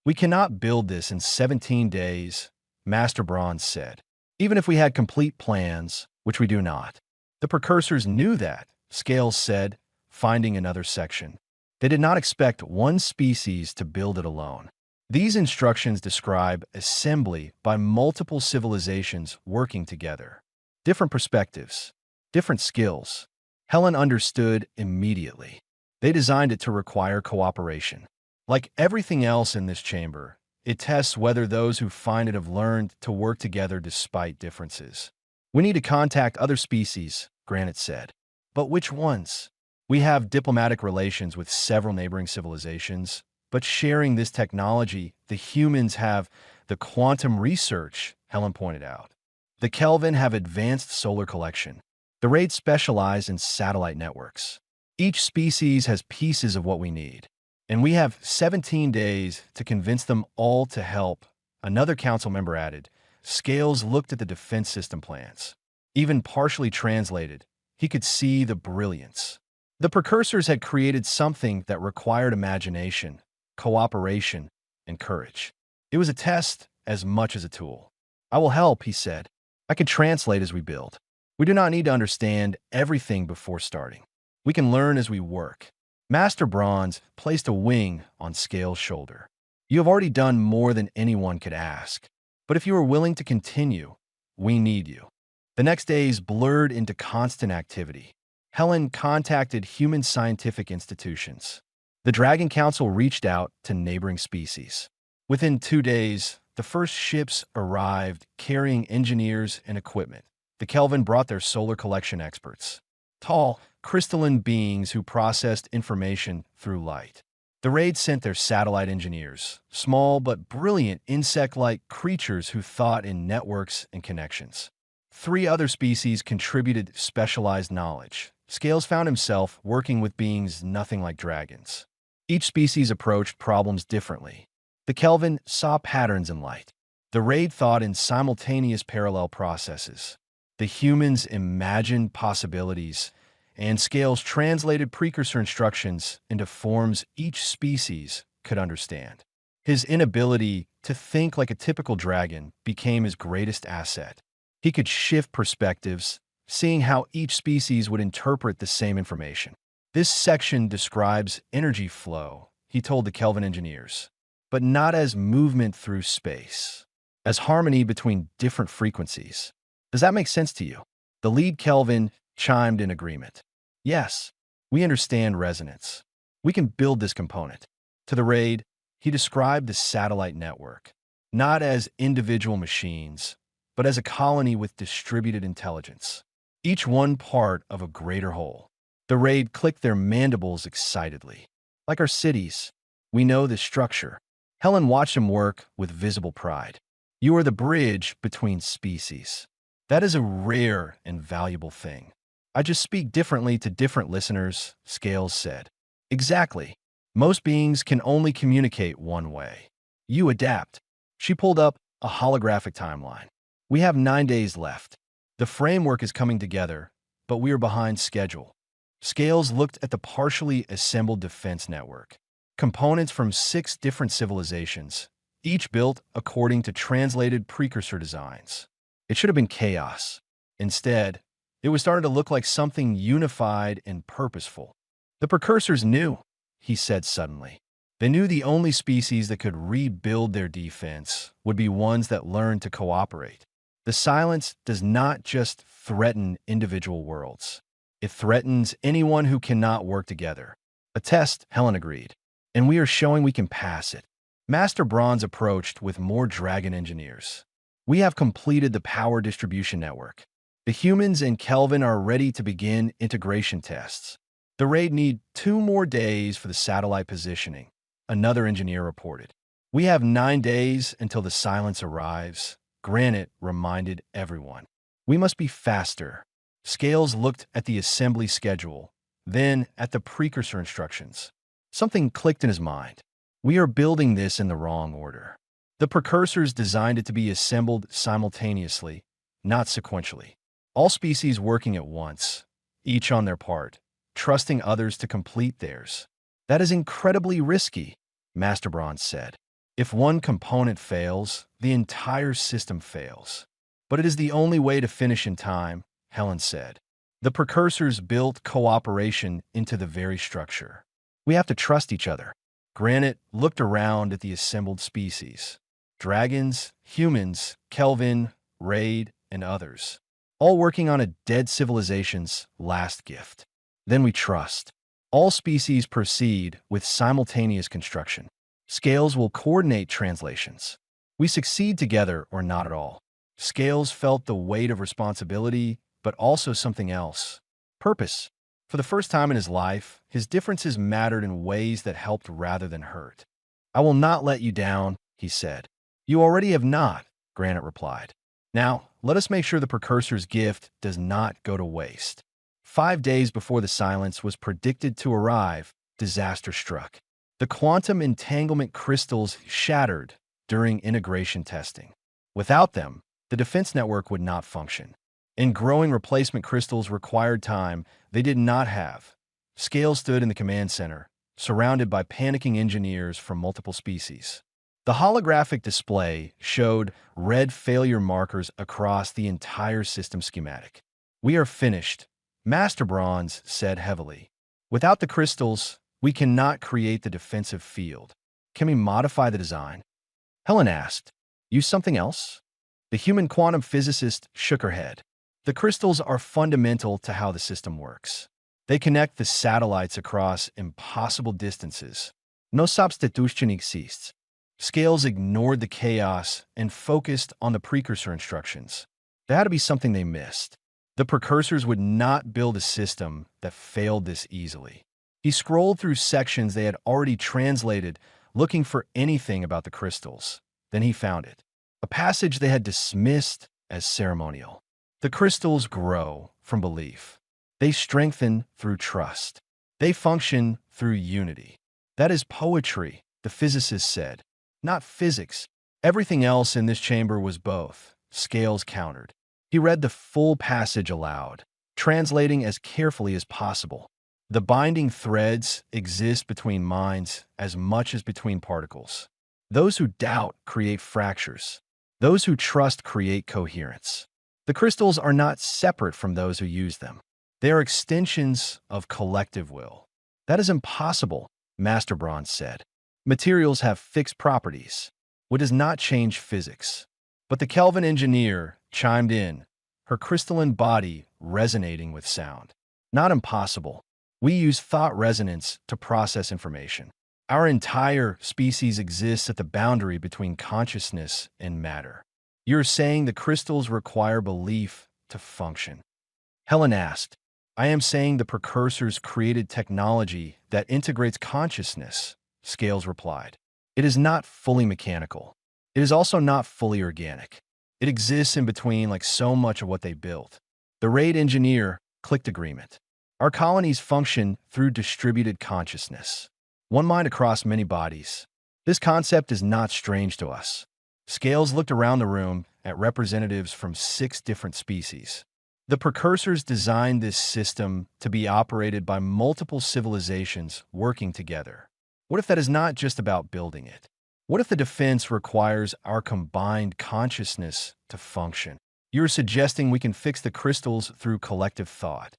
We cannot build this in 17 days, Master Bronze said. Even if we had complete plans, which we do not. The precursors knew that, Scales said, finding another section. They did not expect one species to build it alone. These instructions describe assembly by multiple civilizations working together. Different perspectives, different skills. Helen understood immediately. They designed it to require cooperation. Like everything else in this chamber, it tests whether those who find it have learned to work together despite differences. We need to contact other species, Granite said. But which ones? We have diplomatic relations with several neighboring civilizations, but sharing this technology, the humans have the quantum research, Helen pointed out. The Kelvin have advanced solar collection. The raids specialize in satellite networks. Each species has pieces of what we need. And we have 17 days to convince them all to help, another council member added. Scales looked at the defense system plans. Even partially translated, he could see the brilliance. The precursors had created something that required imagination, cooperation, and courage. It was a test as much as a tool. I will help, he said. I can translate as we build. We do not need to understand everything before starting. We can learn as we work. Master Bronze placed a wing on Scales' shoulder. You have already done more than anyone could ask. But if you are willing to continue, we need you. The next days blurred into constant activity. Helen contacted human scientific institutions. The Dragon Council reached out to neighboring species. Within 2 days, the first ships arrived carrying engineers and equipment. The Kelvin brought their solar collection experts. Tall, crystalline beings who processed information through light. The raid sent their satellite engineers, small but brilliant insect-like creatures who thought in networks and connections. 3 other species contributed specialized knowledge. Scales found himself working with beings nothing like dragons. Each species approached problems differently. The Kelvin saw patterns in light. The raid thought in simultaneous parallel processes. The humans imagined possibilities, and Scales translated precursor instructions into forms each species could understand. His inability to think like a typical dragon became his greatest asset. He could shift perspectives, seeing how each species would interpret the same information. This section describes energy flow, he told the Kelvin engineers, but not as movement through space, as harmony between different frequencies. Does that make sense to you? The lead Kelvin chimed in agreement. Yes, we understand resonance. We can build this component. To the raid, he described the satellite network, not as individual machines, but as a colony with distributed intelligence, each one part of a greater whole. The raid clicked their mandibles excitedly. Like our cities, we know this structure. Helen watched him work with visible pride. You are the bridge between species. That is a rare and valuable thing. I just speak differently to different listeners, Scales said. Exactly. Most beings can only communicate one way. You adapt. She pulled up a holographic timeline. We have 9 days left. The framework is coming together, but we are behind schedule. Scales looked at the partially assembled defense network. Components from 6 different civilizations, each built according to translated precursor designs. It should have been chaos. Instead, it was starting to look like something unified and purposeful. The precursors knew, he said suddenly. They knew the only species that could rebuild their defense would be ones that learned to cooperate. The silence does not just threaten individual worlds. It threatens anyone who cannot work together. A test, Helen agreed, and we are showing we can pass it. Master Bronze approached with more dragon engineers. We have completed the power distribution network. The humans and Kelvin are ready to begin integration tests. The raid need 2 more days for the satellite positioning, another engineer reported. We have 9 days until the silence arrives, Granite reminded everyone. We must be faster. Scales looked at the assembly schedule, then at the precursor instructions. Something clicked in his mind. We are building this in the wrong order. The precursors designed it to be assembled simultaneously, not sequentially. All species working at once, each on their part, trusting others to complete theirs. That is incredibly risky, Master Bronze said. If one component fails, the entire system fails. But it is the only way to finish in time, Helen said. The precursors built cooperation into the very structure. We have to trust each other. Granite looked around at the assembled species. Dragons, humans, Kelvin, Raid, and others. All working on a dead civilization's last gift. Then we trust. All species proceed with simultaneous construction. Scales will coordinate translations. We succeed together or not at all. Scales felt the weight of responsibility, but also something else. Purpose. For the first time in his life, his differences mattered in ways that helped rather than hurt. I will not let you down, he said. You already have not, Granite replied. Now, let us make sure the precursor's gift does not go to waste. 5 days before the silence was predicted to arrive, disaster struck. The quantum entanglement crystals shattered during integration testing. Without them, the defense network would not function. And growing replacement crystals required time they did not have. Scales stood in the command center, surrounded by panicking engineers from multiple species. The holographic display showed red failure markers across the entire system schematic. We are finished, Master Bronze said heavily. Without the crystals, we cannot create the defensive field. Can we modify the design? Helen asked. Use something else? The human quantum physicist shook her head. The crystals are fundamental to how the system works. They connect the satellites across impossible distances. No substitution exists. Scales ignored the chaos and focused on the precursor instructions. There had to be something they missed. The precursors would not build a system that failed this easily. He scrolled through sections they had already translated, looking for anything about the crystals. Then he found it. A passage they had dismissed as ceremonial. The crystals grow from belief. They strengthen through trust. They function through unity. That is poetry, the physicist said. Not physics. Everything else in this chamber was both. Scales countered. He read the full passage aloud, translating as carefully as possible. The binding threads exist between minds as much as between particles. Those who doubt create fractures. Those who trust create coherence. The crystals are not separate from those who use them. They are extensions of collective will. That is impossible, Master Bronze said. Materials have fixed properties, which does not change physics. But the Kelvin engineer chimed in, her crystalline body resonating with sound. Not impossible. We use thought resonance to process information. Our entire species exists at the boundary between consciousness and matter. You're saying the crystals require belief to function. Helen asked, I am saying the precursors created technology that integrates consciousness, Scales replied. It is not fully mechanical. It is also not fully organic. It exists in between like so much of what they built. The raid engineer clicked agreement. Our colonies function through distributed consciousness. One mind across many bodies. This concept is not strange to us. Scales looked around the room at representatives from 6 different species. The precursors designed this system to be operated by multiple civilizations working together. What if that is not just about building it? What if the defense requires our combined consciousness to function? You're suggesting we can fix the crystals through collective thought.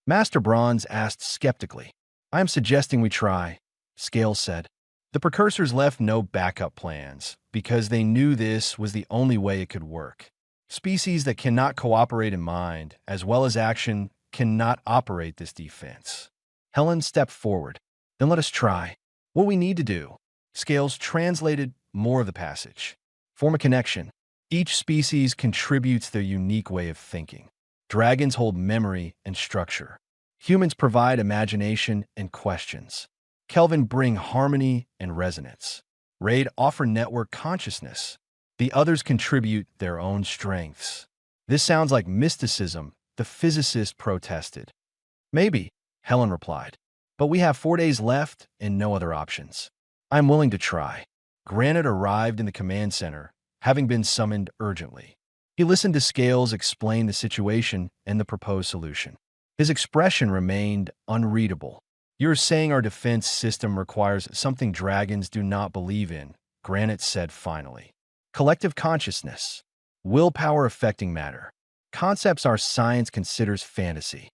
Master Bronze asked skeptically. I am suggesting we try, Scales said. The precursors left no backup plans because they knew this was the only way it could work. Species that cannot cooperate in mind as well as action cannot operate this defense. Helen stepped forward. Then let us try. What we need to do. Scales translated more of the passage. Form a connection. Each species contributes their unique way of thinking. Dragons hold memory and structure. Humans provide imagination and questions. Kelvin bring harmony and resonance. Raid offer network consciousness. The others contribute their own strengths. This sounds like mysticism, the physicist protested. Maybe, Helen replied. But we have 4 days left and no other options. I'm willing to try. Granite arrived in the command center, having been summoned urgently. He listened to Scales explain the situation and the proposed solution. His expression remained unreadable. You're saying our defense system requires something dragons do not believe in, Granite said finally. Collective consciousness. Willpower affecting matter. Concepts our science considers fantasy.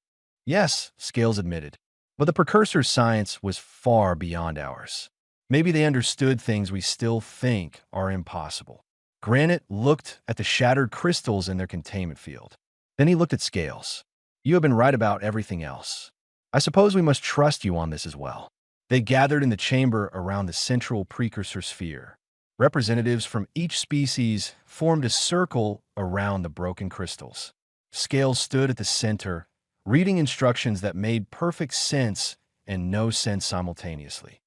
Yes, Scales admitted, but the precursor's science was far beyond ours. Maybe they understood things we still think are impossible. Granite looked at the shattered crystals in their containment field. Then he looked at Scales. You have been right about everything else. I suppose we must trust you on this as well. They gathered in the chamber around the central precursor sphere. Representatives from each species formed a circle around the broken crystals. Scales stood at the center, reading instructions that made perfect sense and no sense simultaneously.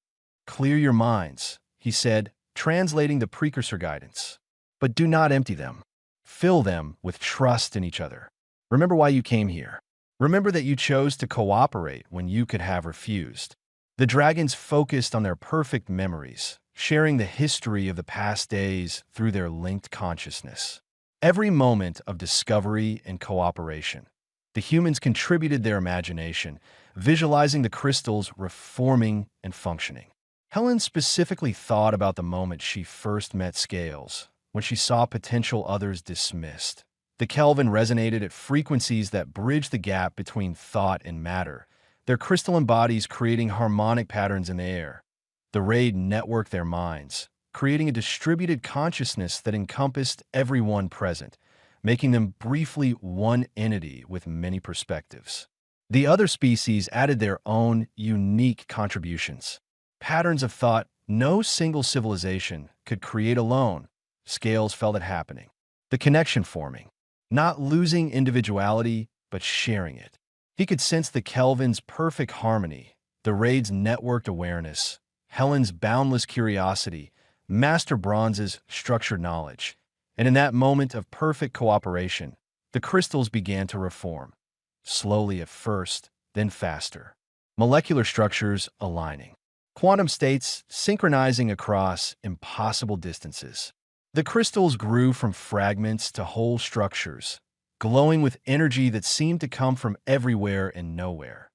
Clear your minds, he said, translating the precursor guidance. But do not empty them. Fill them with trust in each other. Remember why you came here. Remember that you chose to cooperate when you could have refused. The dragons focused on their perfect memories, sharing the history of the past days through their linked consciousness. Every moment of discovery and cooperation. The humans contributed their imagination, visualizing the crystals reforming and functioning. Helen specifically thought about the moment she first met Scales, when she saw potential others dismissed. The Kelvin resonated at frequencies that bridged the gap between thought and matter, their crystalline bodies creating harmonic patterns in the air. The raid networked their minds, creating a distributed consciousness that encompassed everyone present, making them briefly one entity with many perspectives. The other species added their own unique contributions. Patterns of thought no single civilization could create alone. Scales felt it happening. The connection forming. Not losing individuality, but sharing it. He could sense the Kelvin's perfect harmony, the raid's networked awareness, Helen's boundless curiosity, Master Bronze's structured knowledge. And in that moment of perfect cooperation, the crystals began to reform. Slowly at first, then faster. Molecular structures aligning. Quantum states synchronizing across impossible distances. The crystals grew from fragments to whole structures, glowing with energy that seemed to come from everywhere and nowhere.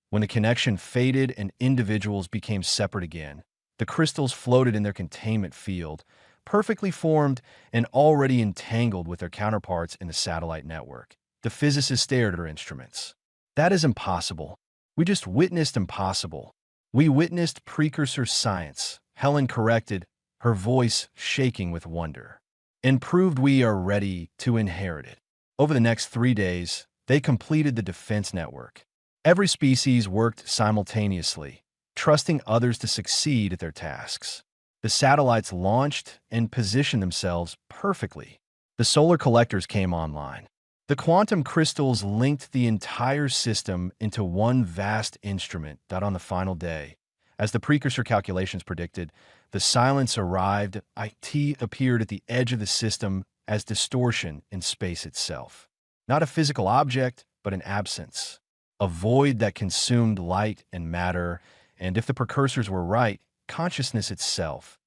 When the connection faded and individuals became separate again, the crystals floated in their containment field, perfectly formed and already entangled with their counterparts in the satellite network. The physicists stared at her instruments. That is impossible. We just witnessed impossible. We witnessed precursor science, Helen corrected, her voice shaking with wonder, and proved we are ready to inherit it. Over the next 3 days, they completed the defense network. Every species worked simultaneously, trusting others to succeed at their tasks. The satellites launched and positioned themselves perfectly. The solar collectors came online. The quantum crystals linked the entire system into one vast instrument that on the final day, as the precursor calculations predicted, the silence arrived. IT appeared at the edge of the system as distortion in space itself. Not a physical object, but an absence. A void that consumed light and matter, and if the precursors were right, consciousness itself.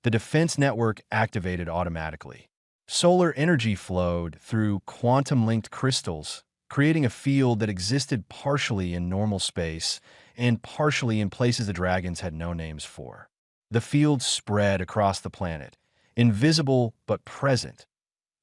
The defense network activated automatically. Solar energy flowed through quantum-linked crystals, creating a field that existed partially in normal space and partially in places the dragons had no names for. The field spread across the planet, invisible but present.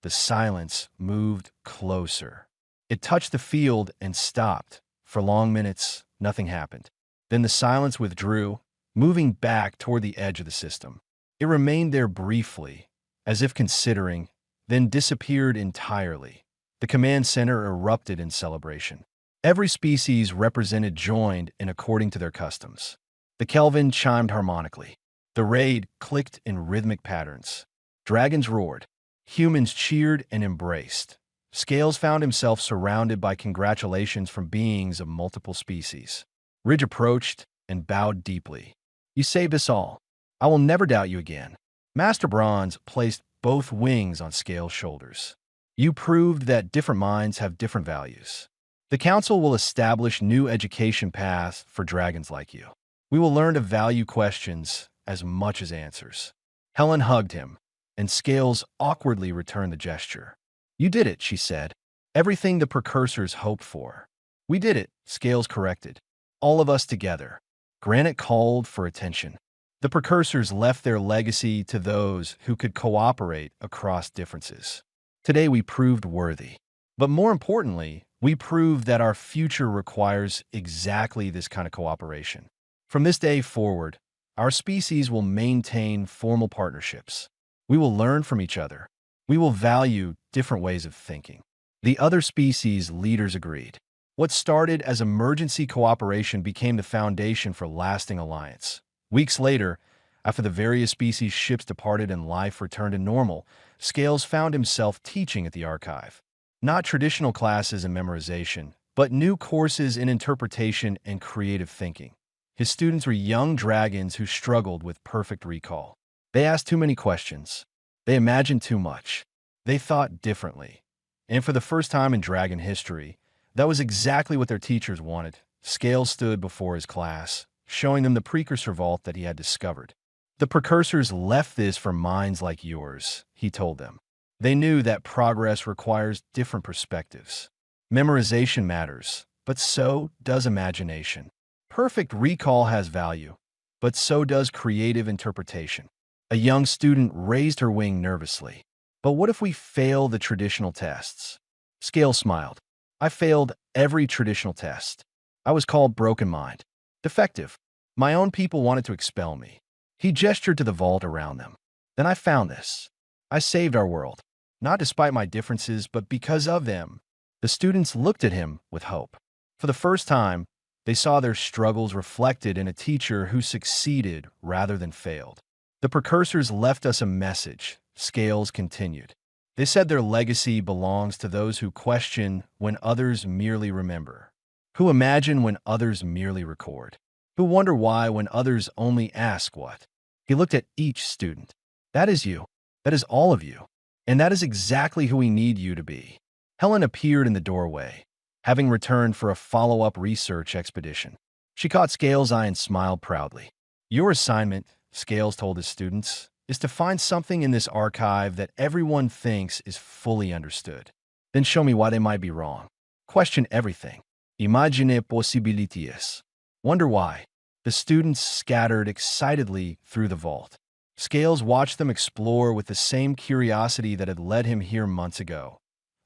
The silence moved closer. It touched the field and stopped. For long minutes, nothing happened. Then the silence withdrew, moving back toward the edge of the system. It remained there briefly, as if considering, then disappeared entirely. The command center erupted in celebration. Every species represented joined in according to their customs. The Kelvin chimed harmonically. The raid clicked in rhythmic patterns. Dragons roared. Humans cheered and embraced. Scales found himself surrounded by congratulations from beings of multiple species. Ridge approached and bowed deeply. You saved us all. I will never doubt you again. Master Bronze placed both wings on Scales' shoulders. You proved that different minds have different values. The Council will establish new education paths for dragons like you. We will learn to value questions as much as answers. Helen hugged him, and Scales awkwardly returned the gesture. You did it, she said. Everything the precursors hoped for. We did it, Scales corrected. All of us together. Granite called for attention. The precursors left their legacy to those who could cooperate across differences. Today we proved worthy. But more importantly, we proved that our future requires exactly this kind of cooperation. From this day forward, our species will maintain formal partnerships. We will learn from each other. We will value different ways of thinking. The other species leaders agreed. What started as emergency cooperation became the foundation for lasting alliance. Weeks later, after the various species' ships departed and life returned to normal, Scales found himself teaching at the archive. Not traditional classes in memorization, but new courses in interpretation and creative thinking. His students were young dragons who struggled with perfect recall. They asked too many questions. They imagined too much. They thought differently. And for the first time in dragon history, that was exactly what their teachers wanted. Scales stood before his class, showing them the precursor vault that he had discovered. The precursors left this for minds like yours, he told them. They knew that progress requires different perspectives. Memorization matters, but so does imagination. Perfect recall has value, but so does creative interpretation. A young student raised her wing nervously. But what if we fail the traditional tests? Scales smiled. I failed every traditional test. I was called broken mind. Defective. My own people wanted to expel me. He gestured to the vault around them. Then I found this. I saved our world. Not despite my differences, but because of them. The students looked at him with hope. For the first time, they saw their struggles reflected in a teacher who succeeded rather than failed. The precursors left us a message, Scales continued. They said their legacy belongs to those who question when others merely remember, who imagine when others merely record, who wonder why when others only ask what. He looked at each student. That is you. That is all of you. And that is exactly who we need you to be. Helen appeared in the doorway, having returned for a follow-up research expedition. She caught Scales' eye and smiled proudly. Your assignment, Scales told his students, is to find something in this archive that everyone thinks is fully understood. Then show me why they might be wrong. Question everything. Imagine possibilities. Wonder why. The students scattered excitedly through the vault. Scales watched them explore with the same curiosity that had led him here months ago.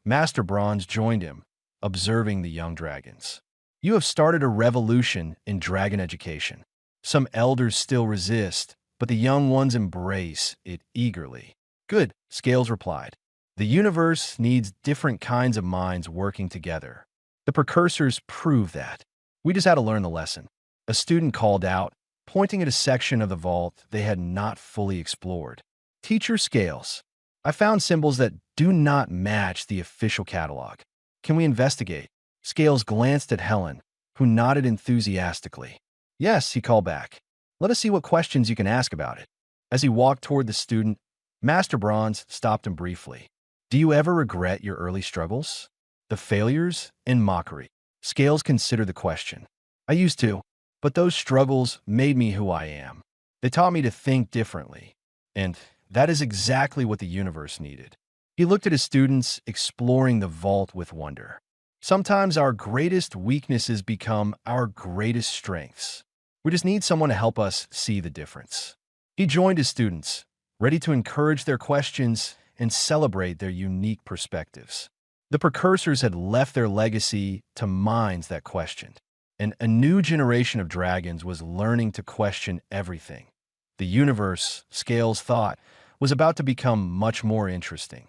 Master Bronze joined him, observing the young dragons. You have started a revolution in dragon education. Some elders still resist, but the young ones embrace it eagerly. Good, Scales replied. The universe needs different kinds of minds working together. The precursors prove that. We just had to learn the lesson. A student called out, pointing at a section of the vault they had not fully explored. Teacher Scales, I found symbols that do not match the official catalog. Can we investigate? Scales glanced at Helen, who nodded enthusiastically. Yes, he called back. Let us see what questions you can ask about it. As he walked toward the student, Master Bronze stopped him briefly. Do you ever regret your early struggles? The failures and mockery? Scales considered the question. I used to, but those struggles made me who I am. They taught me to think differently, and that is exactly what the universe needed. He looked at his students, exploring the vault with wonder. Sometimes our greatest weaknesses become our greatest strengths. We just need someone to help us see the difference. He joined his students, ready to encourage their questions and celebrate their unique perspectives. The precursors had left their legacy to minds that questioned, and a new generation of dragons was learning to question everything. The universe, Scales thought, was about to become much more interesting.